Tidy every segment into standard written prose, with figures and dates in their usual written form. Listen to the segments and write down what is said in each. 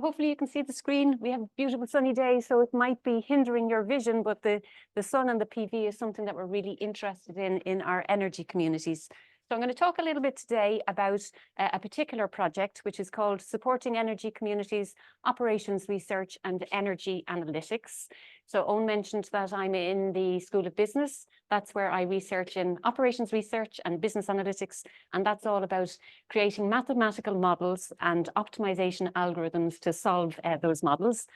Hopefully you can see the screen. We have a beautiful sunny day, so it might be hindering your vision, but the sun and the PV is something that we're really interested in our energy communities. So I'm going to talk a little bit today about a particular project, which is called Supporting Energy Communities, Operations Research and Energy Analytics. So Owen mentioned that I'm in the School of Business. That's where I research in operations research and business analytics. And that's all about creating mathematical models and optimization algorithms to solve those models.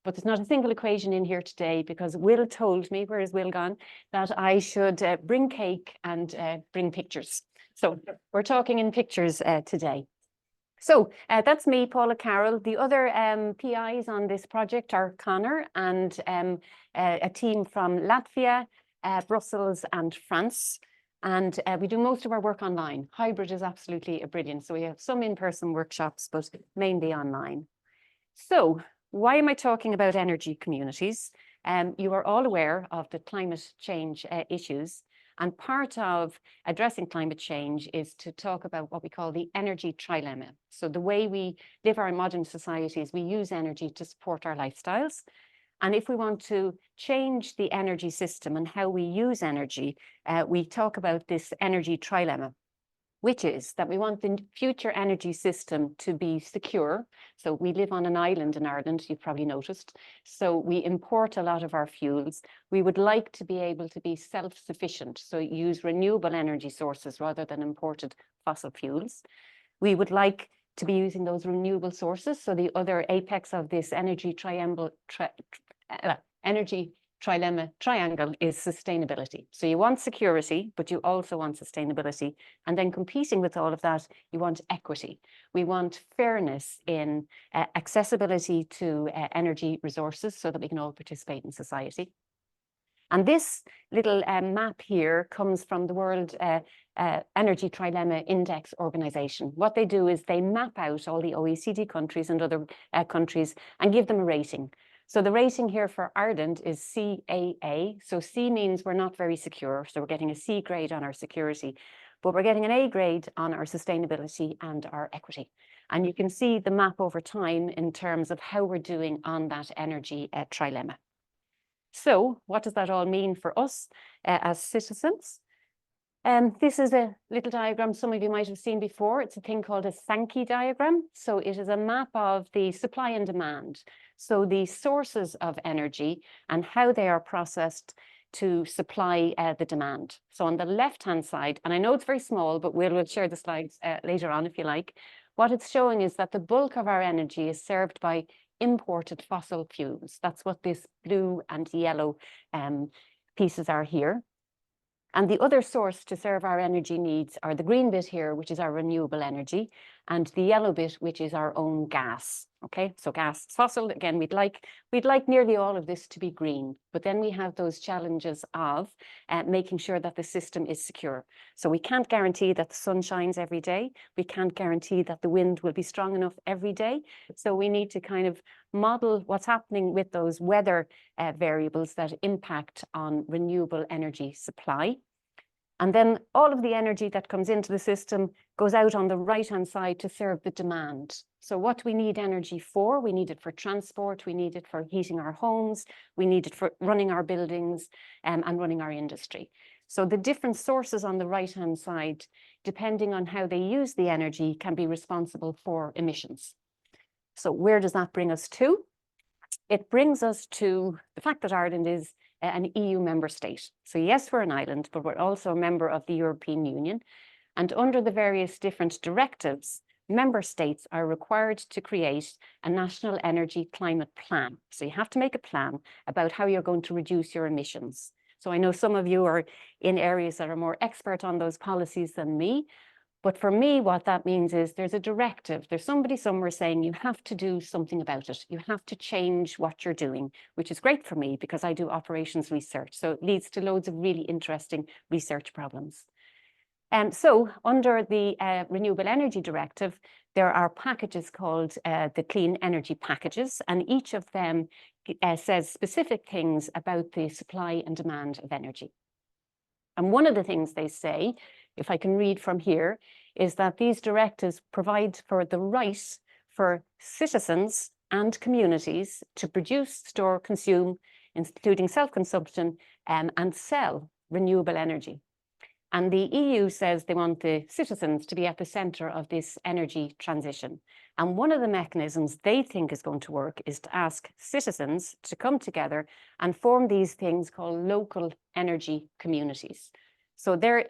But there's not a single equation in here today because Will told me, where is Will gone, that I should bring cake and bring pictures. So we're talking in pictures today. So that's me, Paula Carroll. The other PIs on this project are Connor and a team from Latvia, Brussels and France. And we do most of our work online. Hybrid is absolutely brilliant. So we have some in-person workshops, but mainly online. So why am I talking about energy communities? You are all aware of the climate change issues. And part of addressing climate change is to talk about what we call the energy trilemma. So the way we live our modern societies, we use energy to support our lifestyles. And if we want to change the energy system and how we use energy, we talk about this energy trilemma, which is that we want the future energy system to be secure. So we live on an island in Ireland, you've probably noticed. So we import a lot of our fuels. We would like to be able to be self-sufficient, so use renewable energy sources rather than imported fossil fuels. We would like to be using those renewable sources. So the other apex of this energy trilemma triangle is sustainability. So you want security, but you also want sustainability. And then competing with all of that, you want equity. We want fairness in accessibility to energy resources so that we can all participate in society. And this little map here comes from the World Energy Trilemma Index Organization. What they do is they map out all the OECD countries and other countries and give them a rating. So the rating here for Ireland is CAA. So C means we're not very secure. So we're getting a C grade on our security, but we're getting an A grade on our sustainability and our equity. And you can see the map over time in terms of how we're doing on that energy trilemma. So what does that all mean for us as citizens? This is a little diagram some of you might have seen before. It's a thing called a Sankey diagram. So it is a map of the supply and demand. So the sources of energy and how they are processed to supply the demand. So on the left-hand side, and I know it's very small, but we'll share the slides later on if you like. What it's showing is that the bulk of our energy is served by imported fossil fuels. That's what this blue and yellow pieces are here. And the other source to serve our energy needs are the green bit here, which is our renewable energy, and the yellow bit, which is our own gas. Okay, so gas is fossil. Again, we'd like nearly all of this to be green, but then we have those challenges of making sure that the system is secure. So we can't guarantee that the sun shines every day. We can't guarantee that the wind will be strong enough every day. So we need to kind of model what's happening with those weather variables that impact on renewable energy supply. And then all of the energy that comes into the system goes out on the right-hand side to serve the demand. So what do we need energy for? We need it for transport, we need it for heating our homes, we need it for running our buildings and running our industry. So the different sources on the right-hand side, depending on how they use the energy, can be responsible for emissions. So where does that bring us to? It brings us to the fact that Ireland is an EU member state. So yes, we're an island, but we're also a member of the European Union. And under the various different directives, member states are required to create a national energy climate plan. So you have to make a plan about how you're going to reduce your emissions. So I know some of you are in areas that are more expert on those policies than me. But for me, what that means is there's a directive. There's somebody somewhere saying you have to do something about it. You have to change what you're doing, which is great for me because I do operations research. So it leads to loads of really interesting research problems. So under the Renewable Energy Directive, there are packages called the Clean Energy Packages, and each of them says specific things about the supply and demand of energy. And one of the things they say, if I can read from here, is that these directives provide for the right for citizens and communities to produce, store, consume, including self-consumption, and sell renewable energy. And the EU says they want the citizens to be at the centre of this energy transition. And one of the mechanisms they think is going to work is to ask citizens to come together and form these things called local energy communities. So they're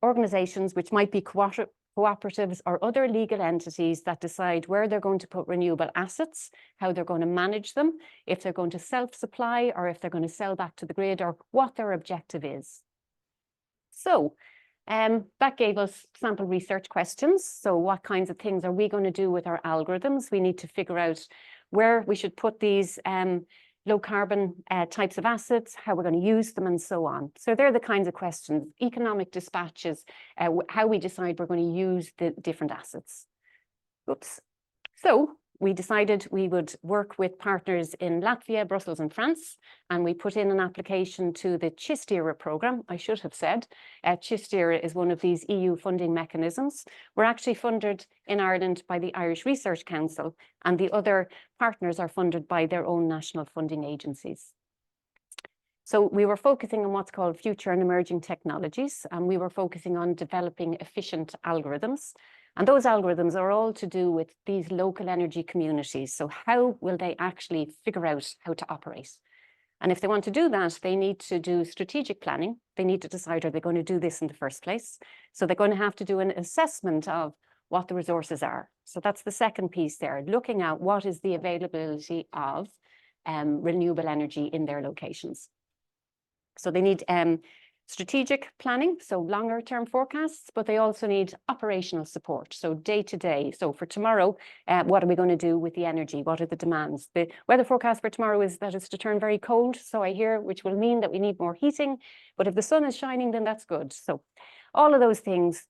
organisations which might be cooperatives or other legal entities that decide where they're going to put renewable assets, how they're going to manage them, if they're going to self-supply or if they're going to sell back to the grid, or what their objective is. So that gave us sample research questions. So what kinds of things are we going to do with our algorithms? We need to figure out where we should put these low carbon types of assets, how we're going to use them, and so on. So they're the kinds of questions. Economic dispatches, how we decide we're going to use the different assets. Oops. So we decided we would work with partners in Latvia, Brussels, and France, and we put in an application to the CHIST-ERA programme. I should have said, CHIST-ERA is one of these EU funding mechanisms. We're actually funded in Ireland by the Irish Research Council, and the other partners are funded by their own national funding agencies. So we were focusing on what's called future and emerging technologies, and we were focusing on developing efficient algorithms. And those algorithms are all to do with these local energy communities. So how will they actually figure out how to operate? And if they want to do that, they need to do strategic planning. They need to decide, are they going to do this in the first place? So they're going to have to do an assessment of what the resources are. So that's the second piece there, looking at what is the availability of renewable energy in their locations. So they need strategic planning, so longer term forecasts, but they also need operational support, so day to day. So for tomorrow, what are we going to do with the energy? What are the demands? The weather forecast for tomorrow is that it's to turn very cold, so I hear, which will mean that we need more heating, but if the sun is shining, then that's good. So all of those things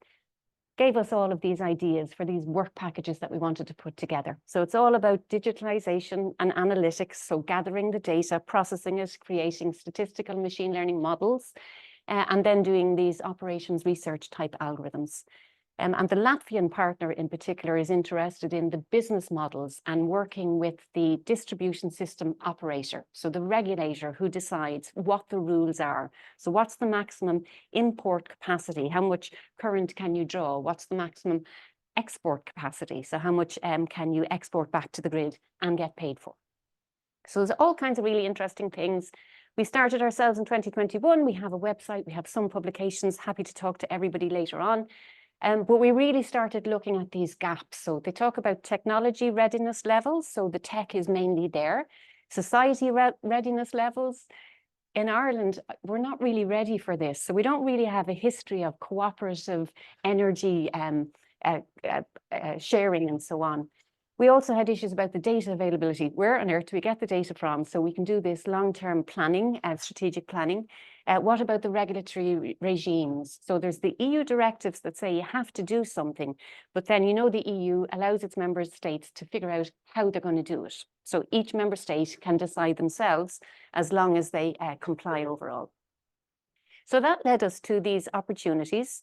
gave us all of these ideas for these work packages that we wanted to put together. So it's all about digitalization and analytics, so gathering the data, processing it, creating statistical machine learning models, and then doing these operations research type algorithms. And the Latvian partner in particular is interested in the business models and working with the distribution system operator, so the regulator who decides what the rules are. So what's the maximum import capacity? How much current can you draw? What's the maximum export capacity? So how much can you export back to the grid and get paid for? So there's all kinds of really interesting things. We started ourselves in 2021. We have a website, we have some publications, happy to talk to everybody later on. But we really started looking at these gaps. So they talk about technology readiness levels. So the tech is mainly there. Society readiness levels. In Ireland, we're not really ready for this. So we don't really have a history of cooperative energy sharing and so on. We also had issues about the data availability. Where on earth do we get the data from? So we can do this long-term planning, strategic planning. What about the regulatory regimes? So there's the EU directives that say you have to do something, but then you know the EU allows its member states to figure out how they're going to do it. So each member state can decide themselves as long as they comply overall. So that led us to these opportunities,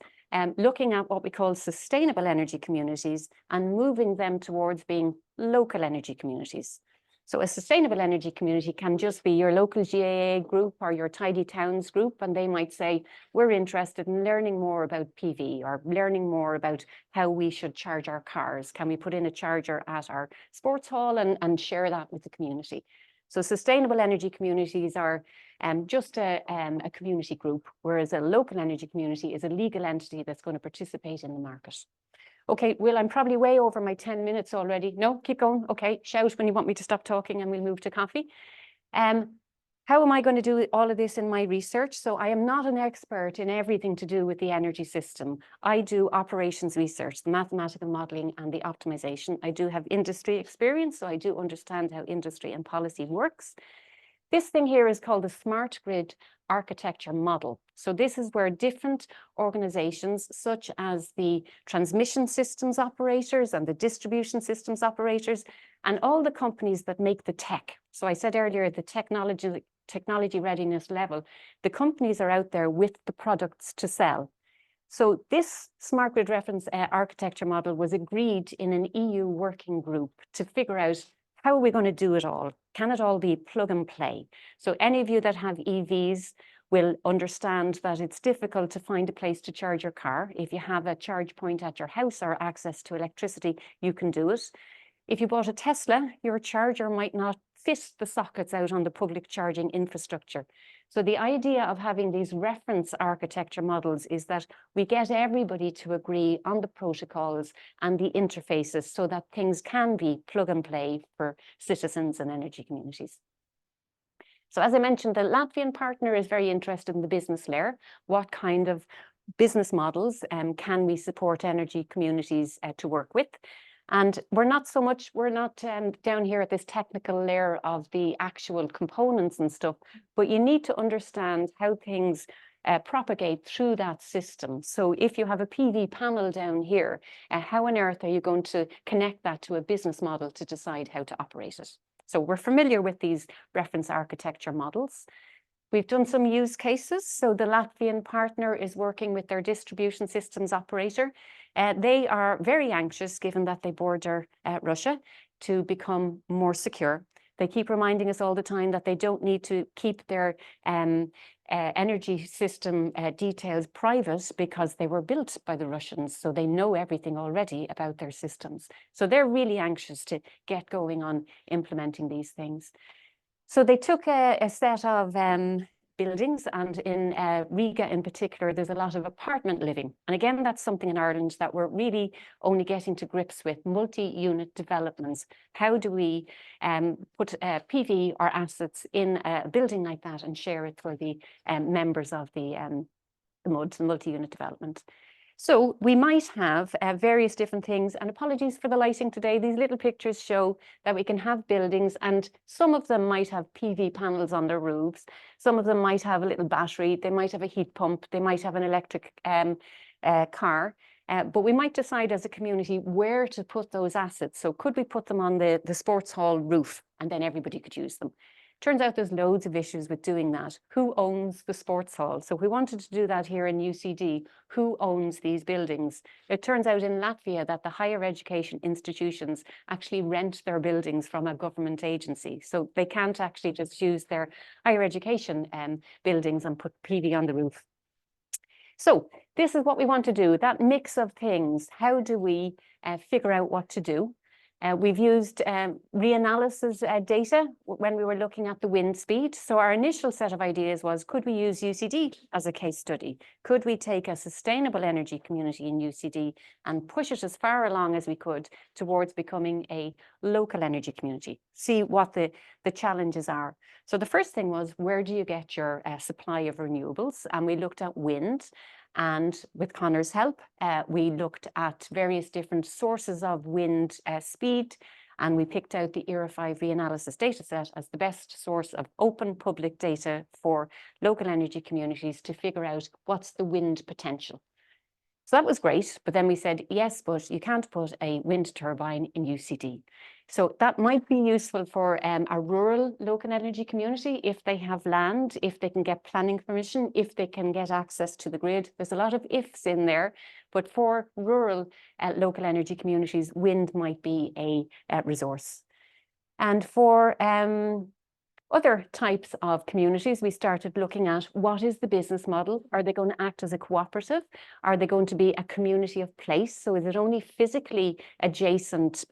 looking at what we call sustainable energy communities and moving them towards being local energy communities. So a sustainable energy community can just be your local GAA group or your tidy towns group, and they might say, we're interested in learning more about PV or learning more about how we should charge our cars. Can we put in a charger at our sports hall and share that with the community? So sustainable energy communities are just a community group, whereas a local energy community is a legal entity that's going to participate in the market. Okay, Will, I'm probably way over my 10 minutes already. No, keep going. Okay, shout when you want me to stop talking and we'll move to coffee. How am I going to do all of this in my research? So I am not an expert in everything to do with the energy system. I do operations research, the mathematical modeling and the optimization. I do have industry experience, so I do understand how industry and policy works. This thing here is called the smart grid architecture model. So this is where different organizations, such as the transmission systems operators and the distribution systems operators, and all the companies that make the tech. So I said earlier, the technology readiness level, the companies are out there with the products to sell. So this smart grid reference architecture model was agreed in an EU working group to figure out how are we going to do it all? Can it all be plug and play? So any of you that have EVs will understand that it's difficult to find a place to charge your car. If you have a charge point at your house or access to electricity, you can do it. If you bought a Tesla, your charger might not fit the sockets out on the public charging infrastructure. So the idea of having these reference architecture models is that we get everybody to agree on the protocols and the interfaces so that things can be plug and play for citizens and energy communities. So as I mentioned, the Latvian partner is very interested in the business layer. What kind of business models can we support energy communities to work with? And we're not down here at this technical layer of the actual components and stuff, but you need to understand how things propagate through that system. So if you have a PV panel down here, how on earth are you going to connect that to a business model to decide how to operate it? So we're familiar with these reference architecture models. We've done some use cases. So the Latvian partner is working with their distribution systems operator. They are very anxious, given that they border Russia, to become more secure. They keep reminding us all the time that they don't need to keep their energy system details private because they were built by the Russians, so they know everything already about their systems. So they're really anxious to get going on implementing these things. So they took a set of buildings, and in Riga in particular, there's a lot of apartment living. And again, that's something in Ireland that we're really only getting to grips with, multi-unit developments. How do we put PV or assets in a building like that and share it for the members of the multi-unit development? So we might have various different things, and apologies for the lighting today. These little pictures show that we can have buildings, and some of them might have PV panels on their roofs. Some of them might have a little battery. They might have a heat pump. They might have an electric car. But we might decide as a community where to put those assets. So could we put them on the sports hall roof, and then everybody could use them? Turns out there's loads of issues with doing that. Who owns the sports hall? So if we wanted to do that here in UCD, who owns these buildings? It turns out in Latvia that the higher education institutions actually rent their buildings from a government agency. So they can't actually just use their higher education buildings and put PV on the roof. So this is what we want to do, that mix of things. How do we figure out what to do? We've used reanalysis data when we were looking at the wind speed. So our initial set of ideas was, could we use UCD as a case study? Could we take a sustainable energy community in UCD and push it as far along as we could towards becoming a local energy community? See what the challenges are. So the first thing was, where do you get your supply of renewables? And we looked at wind. And with Connor's help, we looked at various different sources of wind speed, and we picked out the ERA 5 reanalysis dataset as the best source of open public data for local energy communities to figure out what's the wind potential. So that was great, but then we said, yes, but you can't put a wind turbine in UCD. So that might be useful for a rural local energy community if they have land, if they can get planning permission, if they can get access to the grid. There's a lot of ifs in there, but for rural local energy communities, wind might be a resource. And for other types of communities, we started looking at what is the business model? Are they going to act as a cooperative? Are they going to be a community of place? So is it only physically adjacent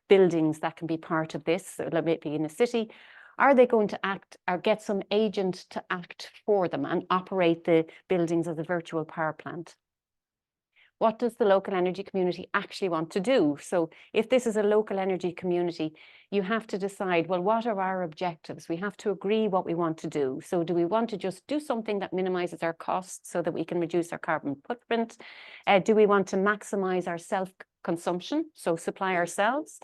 buildings that can be part of this, so maybe in a city? Are they going to act or get some agent to act for them and operate the buildings as a virtual power plant? What does the local energy community actually want to do? So if this is a local energy community, you have to decide, well, what are our objectives? We have to agree what we want to do. So do we want to just do something that minimizes our costs so that we can reduce our carbon footprint? Do we want to maximize our self-consumption, so supply ourselves?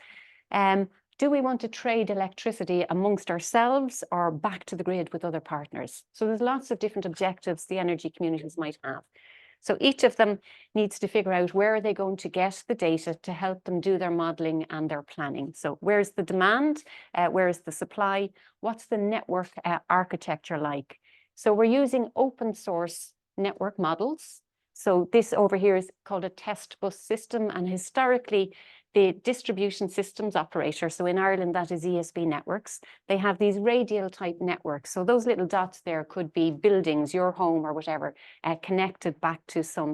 Do we want to trade electricity amongst ourselves or back to the grid with other partners? So there's lots of different objectives the energy communities might have. So each of them needs to figure out where are they going to get the data to help them do their modeling and their planning. So where's the demand? Where's the supply? What's the network architecture like? So we're using open source network models. So this over here is called a test bus system. And historically, the distribution systems operator. So in Ireland, that is ESB Networks. They have these radial type networks. So those little dots there could be buildings, your home or whatever, connected back to some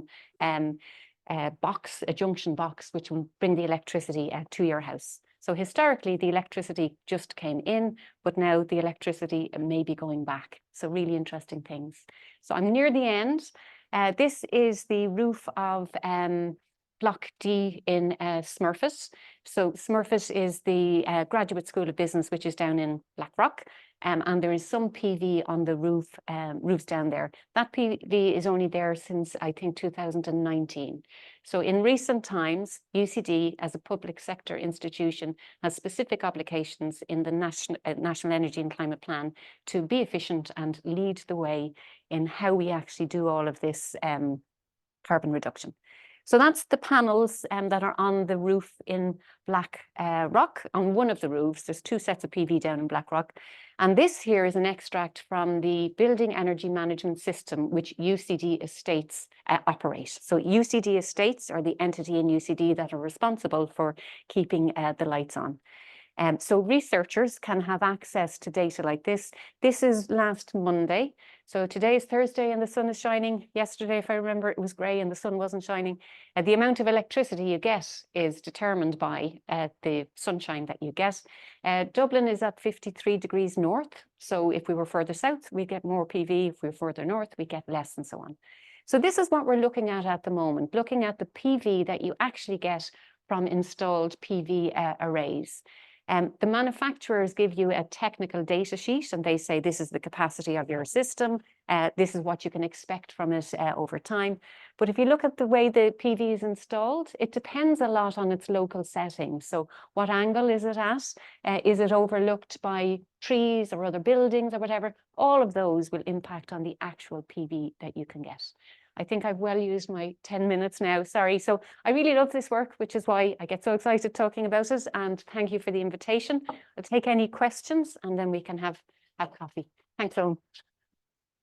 box, a junction box, which will bring the electricity to your house. So historically, the electricity just came in, but now the electricity may be going back. So really interesting things. So I'm near the end. This is the roof of Block D in Smurfit. So Smurfit is the Graduate School of Business, which is down in Blackrock. And there is some PV on the roofs down there. That PV is only there since, I think, 2019. So in recent times, UCD, as a public sector institution, has specific obligations in the National Energy and Climate Plan to be efficient and lead the way in how we actually do all of this carbon reduction. So that's the panels that are on the roof in Blackrock. On one of the roofs, there's 2 sets of PV down in Blackrock. And this here is an extract from the Building Energy Management System, which UCD Estates operate. So UCD Estates are the entity in UCD that are responsible for keeping the lights on. So researchers can have access to data like this. This is last Monday. So today is Thursday and the sun is shining. Yesterday, if I remember, it was grey and the sun wasn't shining. The amount of electricity you get is determined by the sunshine that you get. Dublin is at 53 degrees north. So if we were further south, we get more PV. If we were further north, we get less and so on. So this is what we're looking at the moment, looking at the PV that you actually get from installed PV arrays. The manufacturers give you a technical data sheet and they say this is the capacity of your system, this is what you can expect from it over time. But if you look at the way the PV is installed, it depends a lot on its local setting. So what angle is it at? Is it overlooked by trees or other buildings or whatever? All of those will impact on the actual PV that you can get. I think I've well used my 10 minutes now, sorry. So I really love this work, which is why I get so excited talking about it. And thank you for the invitation. I'll take any questions and then we can have coffee. Thanks so much.